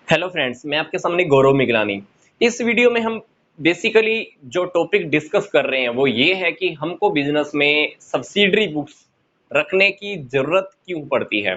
Hello friends, मैं आपके सामने गौरव मिगलानी। इस वीडियो में हम बेसिकली जो टॉपिक डिस्कस कर रहे हैं वो ये है कि हमको बिजनेस में सब्सिडरी बुक्स रखने की जरूरत क्यों पड़ती है।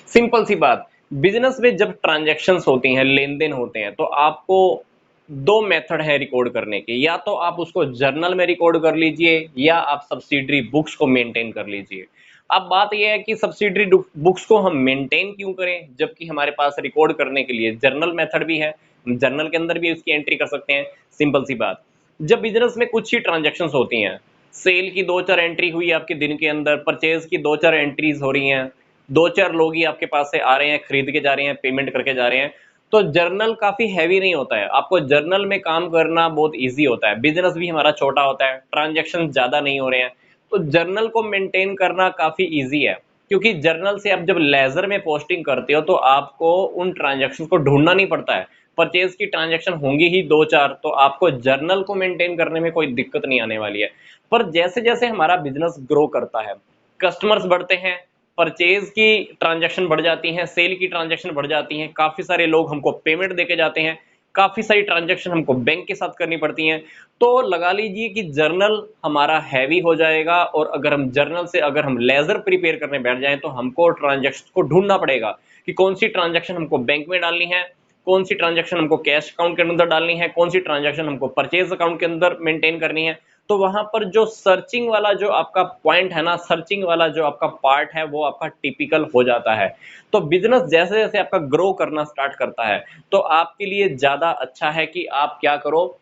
सिंपल सी बात, बिजनेस में जब ट्रांजैक्शंस होती हैं, लेन देन होते हैं, तो आपको दो मेथड है रिकॉर्ड करने के। या तो आप उसको जर्नल में रिकॉर्ड कर लीजिए या आप सब्सिडरी बुक्स को मेंटेन कर लीजिए। अब बात यह है कि सब्सिडरी बुक्स को हम मेंटेन क्यों करें जबकि हमारे पास रिकॉर्ड करने के लिए जर्नल मेथड भी है। हम जर्नल के अंदर भी उसकी एंट्री कर सकते हैं। सिंपल सी बात, जब बिजनेस में कुछ ही ट्रांजैक्शंस होती हैं, सेल की दो चार एंट्री हुई आपके दिन के अंदर, परचेज की दो चार एंट्रीज हो रही हैं, दो चार लोग ही आपके पास से आ रहे हैं, खरीद के जा रहे हैं, पेमेंट करके जा रहे हैं, तो जर्नल काफी हैवी नहीं होता है। आपको जर्नल में काम करना बहुत इजी होता है। बिजनेस भी हमारा छोटा होता है, ट्रांजैक्शन ज्यादा नहीं हो रहे हैं, तो जर्नल को मेंटेन करना काफी इजी है। क्योंकि जर्नल से आप जब लेजर में पोस्टिंग करते हो तो आपको उन ट्रांजैक्शन को ढूंढना नहीं पड़ता है। परचेज की ट्रांजैक्शन होंगी ही दो चार, तो आपको जर्नल को मेंटेन करने में कोई दिक्कत नहीं आने वाली है। पर जैसे जैसे हमारा बिजनेस ग्रो करता है, कस्टमर्स बढ़ते हैं, परचेज की ट्रांजैक्शन बढ़ जाती हैं, सेल की ट्रांजैक्शन बढ़ जाती हैं, काफी सारे लोग हमको पेमेंट देके जाते हैं, काफी सारी ट्रांजैक्शन हमको बैंक के साथ करनी पड़ती हैं, तो लगा लीजिए कि जर्नल हमारा हैवी हो जाएगा। और अगर हम जर्नल से अगर हम लेजर प्रिपेयर करने बैठ जाएं तो हमको ट्रांजैक्शन को ढूंढना पड़ेगा कि कौन सी ट्रांजैक्शन हमको बैंक में डालनी है, कौन सी ट्रांजैक्शन हमको कैश अकाउंट के अंदर डालनी है, कौन सी ट्रांजैक्शन हमको परचेज अकाउंट के अंदर मेंटेन करनी है। तो वहां पर जो सर्चिंग वाला जो आपका पॉइंट है ना, सर्चिंग वाला जो आपका पार्ट है वो आपका टिपिकल हो जाता है। तो बिजनेस जैसे जैसे आपका ग्रो करना स्टार्ट करता है तो आपके लिए ज्यादा अच्छा है कि आप क्या करो,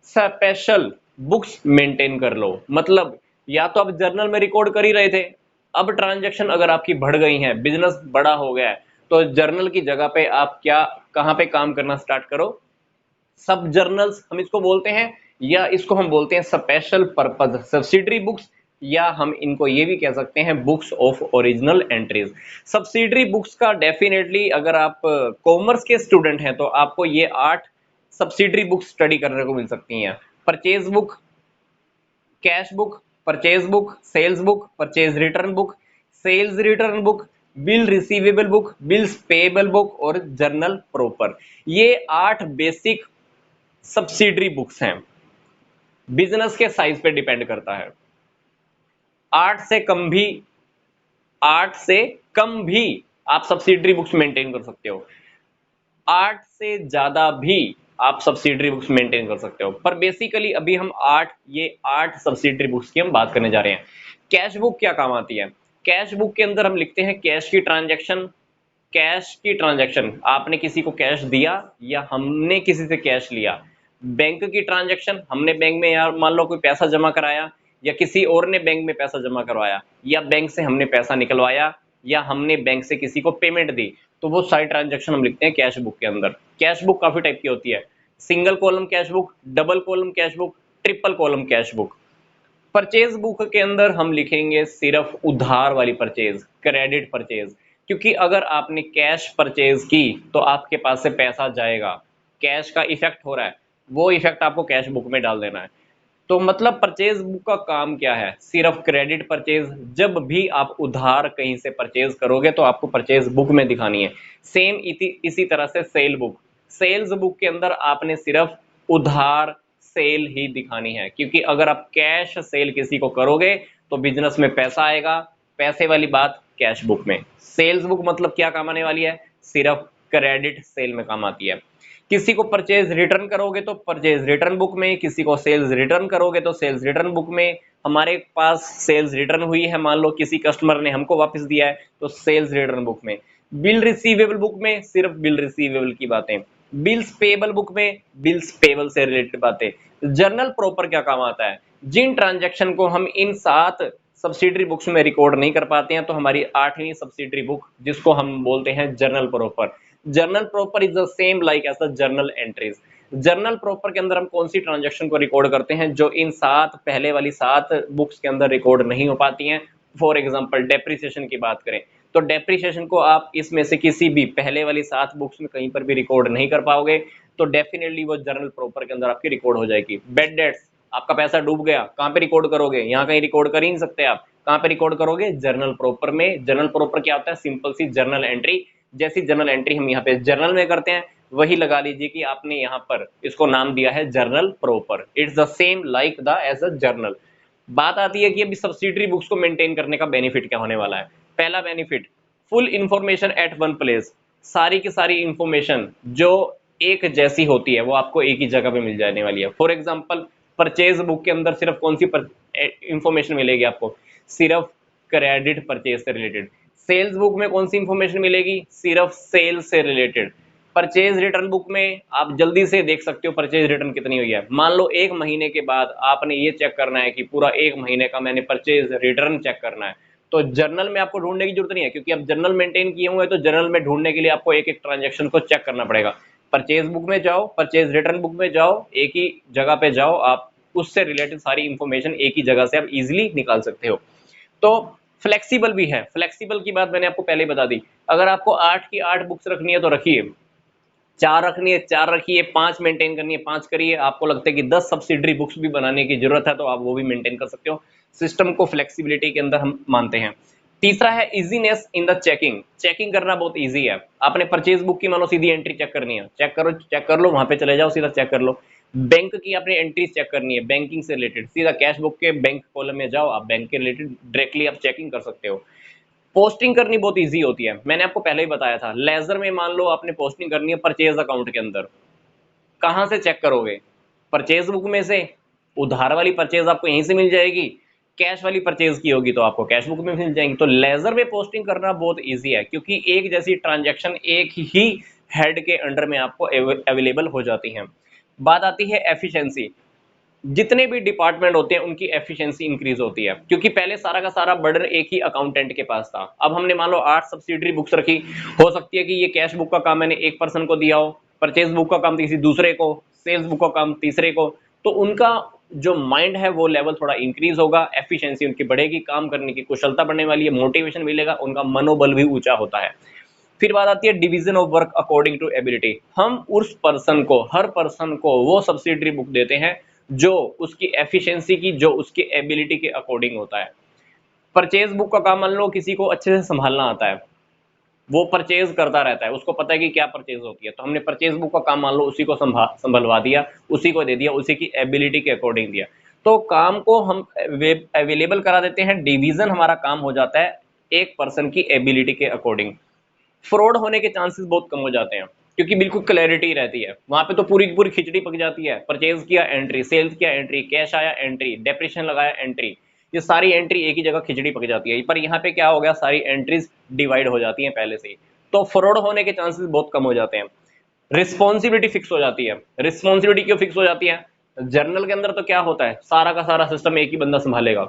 स्पेशल बुक्स मेंटेन कर लो। मतलब या तो आप जर्नल में रिकॉर्ड कर ही रहे थे, अब ट्रांजैक्शन अगर आपकी बढ़ गई है, बिजनेस बड़ा हो गया है, तो जर्नल की जगह पे आप क्या, कहां पे काम करना स्टार्ट करो, सब जर्नल्स हम इसको बोलते हैं, या इसको हम बोलते हैं स्पेशल पर्पज सब्सिडरी बुक्स, या हम इनको ये भी कह सकते हैं books of original entries. Subsidiary books का डेफिनेटली अगर आप कॉमर्स के स्टूडेंट हैं तो आपको ये 8 सब्सिडरी बुक्स स्टडी करने को मिल सकती हैं। Purchase book, cash book, purchase book, sales book, purchase return book, sales return book, bill receivable book, bills payable book और जर्नल प्रॉपर। ये 8 बेसिक सब्सिडरी बुक्स हैं। बिजनेस के साइज पे डिपेंड करता है। 8 से कम भी, 8 से कम भी आप सब्सिडरी बुक्स मेंटेन कर सकते हो, 8 से ज्यादा भी आप सब्सिडरी बुक्स मेंटेन कर सकते हो। पर बेसिकली अभी हम 8 सब्सिडरी बुक्स की हम बात करने जा रहे हैं। कैश बुक क्या काम आती है? कैश बुक के अंदर हम लिखते हैं कैश की ट्रांजैक्शन। कैश की ट्रांजैक्शन, आपने किसी को कैश दिया या हमने किसी से कैश लिया। बैंक की ट्रांजैक्शन, हमने बैंक में यार मान लो कोई पैसा जमा कराया, या किसी और ने बैंक में पैसा जमा करवाया, या बैंक से हमने पैसा निकलवाया, या हमने बैंक से किसी को पेमेंट दी, तो वो सारी ट्रांजैक्शन हम लिखते हैं कैश बुक के अंदर। कैश बुक काफी टाइप की होती है, single column cash book, double column cash book, triple column cash book. Purchase book के अंदर हम लिखेंगे सिर्फ उधार वाली परचेज, क्रेडिट परचेज। क्योंकि अगर आपने कैश परचेज की तो आपके पास से पैसा जाएगा, कैश का इफेक्ट हो रहा है, वो इफेक्ट आपको कैश बुक में डाल देना है। तो मतलब परचेज बुक का काम क्या है, सिर्फ क्रेडिट परचेज। जब भी आप उधार कहीं से परचेज करोगे तो आपको परचेज बुक में दिखानी है। सेम इसी तरह से सेल बुक, सेल्स बुक के अंदर आपने सिर्फ उधार सेल ही दिखानी है। क्योंकि अगर आप कैश सेल किसी को करोगे तो बिजनेस में पैसा आएगा, पैसे वाली बात कैश बुक में। सेल्स बुक मतलब क्या काम आने वाली है, सिर्फ क्रेडिट सेल में काम आती है। किसी को परचेज रिटर्न करोगे तो परचेज रिटर्न बुक में, किसी को सेल्स रिटर्न करोगे तो सेल्स रिटर्न बुक में। हमारे पास सेल्स रिटर्न हुई है, मान लो किसी कस्टमर ने हमको वापस दिया है, तो सेल्स रिटर्न बुक में। बिल रिसीवेबल बुक में सिर्फ बिल रिसीवेबल की बातें, बिल्स पेबल बुक में बिल्स पेबल से रिलेटेड बातें। जर्नल प्रॉपर क्या काम आता है, जिन ट्रांजैक्शन को हम इन 7 सब्सिडरी बुक्स में रिकॉर्ड नहीं कर पाते हैं, तो हमारी 8वीं सब्सिडरी बुक जिसको हम बोलते हैं journal proper. Journal proper is the same like as the journal entries. Journal proper के अंदर हम कौन सी ट्रांजैक्शन को रिकॉर्ड करते हैं जो इन 7 पहले वाली 7 बुक्स के अंदर रिकॉर्ड नहीं हो पाती हैं। फॉर एग्जांपल डेप्रिसिएशन की बात करें तो डेप्रिसिएशन को आप इसमें से किसी भी पहले वाली 7 बुक्स में कहीं पर भी रिकॉर्ड नहीं कर पाओगे, तो डेफिनेटली वो जर्नल प्रॉपर के अंदर आपकी रिकॉर्ड हो जाएगी। बेड डेट्स, आपका पैसा डूब गया, कहां पे रिकॉर्ड करोगे, यहाँ कहीं रिकॉर्ड कर ही नहीं सकते आप, कहां पे रिकॉर्ड करोगे, जर्नल प्रॉपर में। जर्नल प्रॉपर क्या होता है, सिंपल सी जर्नल एंट्री। जैसी जर्नल एंट्री हम यहाँ पे जर्नल में करते हैं वही लगा लीजिए कि आपने यहाँ पर इसको नाम दिया है journal proper. It's the same like the as a journal. बात आती है कि अभी सब्सिडरी बुक्स को मेंटेन करने का बेनिफिट क्या होने वाला है। पहला benefit, full information at one place. सारी की सारी इंफॉर्मेशन जो एक जैसी होती है वो आपको एक ही जगह पे मिल जाने वाली है। फॉर एग्जांपल, परचेज बुक के अंदर सिर्फ कौन सी इंफॉर्मेशन मिलेगी आपको, सिर्फ क्रेडिट परचेज से रिलेटेड। सेल्स बुक में कौन सी इंफॉर्मेशन मिलेगी, सिर्फ सेल्स से रिलेटेड। परचेज रिटर्न बुक में आप जल्दी से देख सकते हो परचेज रिटर्न कितनी हुई है। मान लो 1 महीने के बाद आपने ये चेक करना है कि पूरा 1 महीने का मैंने परचेज रिटर्न चेक करना है, तो जर्नल में आपको ढूंढने की जरूरत नहीं है, क्योंकि अब जर्नल मेंटेन किए हुए हैं, तो जर्नल में ढूंढने के लिए आपको एक एक ट्रांजेक्शन को चेक करना पड़ेगा। परचेज बुक में जाओ, परचेज रिटर्न बुक में जाओ, एक ही जगह पे जाओ, आप उससे रिलेटेड सारी इंफॉर्मेशन एक ही जगह से आप इजीली निकाल सकते हो। तो फ्लेक्सिबल भी है। फ्लेक्सिबल की बात मैंने आपको पहले ही बता दी। अगर आपको 8 की 8 बुक्स रखनी है तो रखिए, 4 रखनी है 4 रखिए, 5 मेंटेन करनी है 5 करिए। आपको लगता है कि 10 सब्सिडरी बुक्स भी बनाने की जरूरत है तो आप वो भी मेंटेन कर सकते हो। सिस्टम को फ्लेक्सिबिलिटी के अंदर हम मानते हैं। तीसरा है easiness in the checking. Checking करना बहुत इजी है। आपने परचेज बुक की मानो सीधी एंट्री चेक करनी है, चेक करो, चेक कर लो, वहां पे चले जाओ, सीधा चेक कर लो। बैंक की आपने एंट्री चेक करनी है, बैंकिंग से रिलेटेड, सीधा कैश बुक के बैंक कॉलम में जाओ, आप बैंक के रिलेटेड डायरेक्टली आप चेकिंग कर सकते हो। पोस्टिंग करनी बहुत इजी होती है, मैंने आपको पहले ही बताया था। लेजर में मान लो आपने पोस्टिंग करनी है परचेज अकाउंट के अंदर, कहां से चेक करोगे, परचेज बुक में से। उधार वाली परचेज आपको यहीं से मिल जाएगी, कैश वाली परचेज की होगी तो आपको कैश बुक में मिल जाएंगी। तो लेजर में पोस्टिंग करना बहुत इजी है, क्योंकि एक जैसी ट्रांजैक्शन एक ही हेड के अंडर में आपको अवेलेबल हो जाती है। बात आती है एफिशिएंसी। जितने भी डिपार्टमेंट होते हैं उनकी एफिशिएंसी इंक्रीज होती है, क्योंकि पहले सारा का सारा बर्डन एक ही अकाउंटेंट के पास था। अब हमने मान लो 8 सब्सिडरी बुक्स रखी, हो सकती है कि ये कैश बुक का काम मैंने एक पर्सन को दिया हो, परचेज बुक का काम किसी दूसरे को, सेल्स बुक का काम तीसरे को। तो उनका जो माइंड है वो लेवल थोड़ा इंक्रीज होगा, एफिशिएंसी उनकी बढ़ेगी, काम करने की कुशलता बढ़ने वाली है, मोटिवेशन मिलेगा, उनका मनोबल भी ऊंचा होता है। फिर बात आती है division of work according to ability. हम उस पर्सन को, हर पर्सन को वो सब्सिडरी बुक देते हैं जो उसकी एफिशिएंसी की, जो उसकी एबिलिटी के अकॉर्डिंग होता है। परचेज बुक का काम मान लो किसी को अच्छे से संभालना आता है, वो परचेज करता रहता है, उसको पता है कि क्या परचेज होती है, तो हमने परचेज बुक का काम मान लो उसी को संभलवा दिया, उसी को दे दिया, उसी की एबिलिटी के अकॉर्डिंग दिया। तो काम को हम अवेलेबल करा देते हैं, डिवीजन हमारा काम हो जाता है एक पर्सन की एबिलिटी के अकॉर्डिंग। फ्रॉड होने के चांसेस बहुत कम हो जाते हैं, क्योंकि बिल्कुल क्लैरिटी रहती है वहां पे। तो पूरी पूरी खिचड़ी पक जाती है, परचेज किया एंट्री, सेल्स किया एंट्री, कैश आया एंट्री, डेप्रिसिएशन लगाया एंट्री, ये सारी एंट्री एक ही जगह खिचड़ी पक जाती है। पर यहाँ पे क्या हो गया, सारी एंट्रीज डिवाइड हो जाती हैं पहले से ही, तो फ्रॉड होने के चांसेस बहुत कम हो जाते हैं। रिस्पॉन्सिबिलिटी फिक्स हो जाती है। रिस्पॉन्सिबिलिटी क्यों फिक्स हो जाती है, जर्नल के अंदर तो क्या होता है, सारा का सारा सिस्टम एक ही बंदा संभालेगा,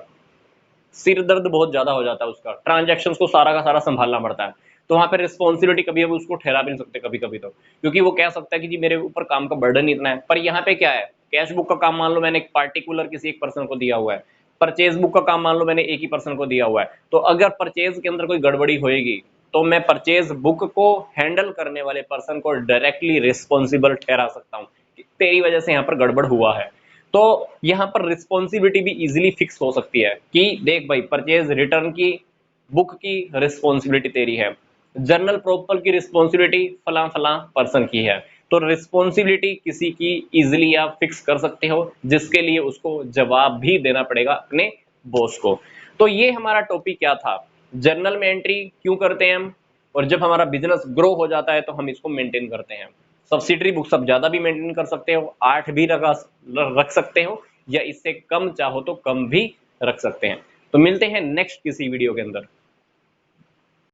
सिर दर्द बहुत ज्यादा हो जाता है उसका, ट्रांजेक्शन को सारा का सारा संभालना पड़ता है। तो वहां पे रिस्पॉन्सिबिलिटी कभी अभी उसको ठहरा भी नहीं सकते कभी कभी, तो क्योंकि वो कह सकता है कि जी मेरे ऊपर काम का बर्डन इतना है। पर यहाँ पे क्या है, कैश बुक का काम मान लो मैंने एक पार्टिकुलर किसी एक पर्सन को दिया हुआ है, परचेज बुक का काम मान लो मैंने एक ही पर्सन को दिया हुआ है। तो अगर परचेज के अंदर कोई गड़बड़ी होएगी तो मैं परचेज बुक को हैंडल करने वाले पर्सन को डायरेक्टली रिस्पॉन्सिबल ठहरा सकता हूँ कि तेरी वजह से यहाँ पर गड़बड़ हुआ है। तो यहाँ पर रिस्पॉन्सिबिलिटी भी इजीली फिक्स हो सकती है कि देख भाई, परचेज रिटर्न की बुक की रिस्पॉन्सिबिलिटी तेरी है, जर्नल प्रॉपर की रिस्पॉन्सिबिलिटी फला फला पर्सन की है। तो रिस्पॉन्सिबिलिटी किसी की इजीली आप फिक्स कर सकते हो, जिसके लिए उसको जवाब भी देना पड़ेगा अपने बॉस को। तो ये हमारा टॉपिक क्या था, जर्नल में एंट्री क्यों करते हैं हम, और जब हमारा बिजनेस ग्रो हो जाता है तो हम इसको मेंटेन करते हैं। सब्सिडरी बुक्स आप ज्यादा भी मेंटेन कर सकते हो, 8 भी रख सकते हो, या इससे कम चाहो तो कम भी रख सकते हैं। तो मिलते हैं नेक्स्ट किसी वीडियो के अंदर।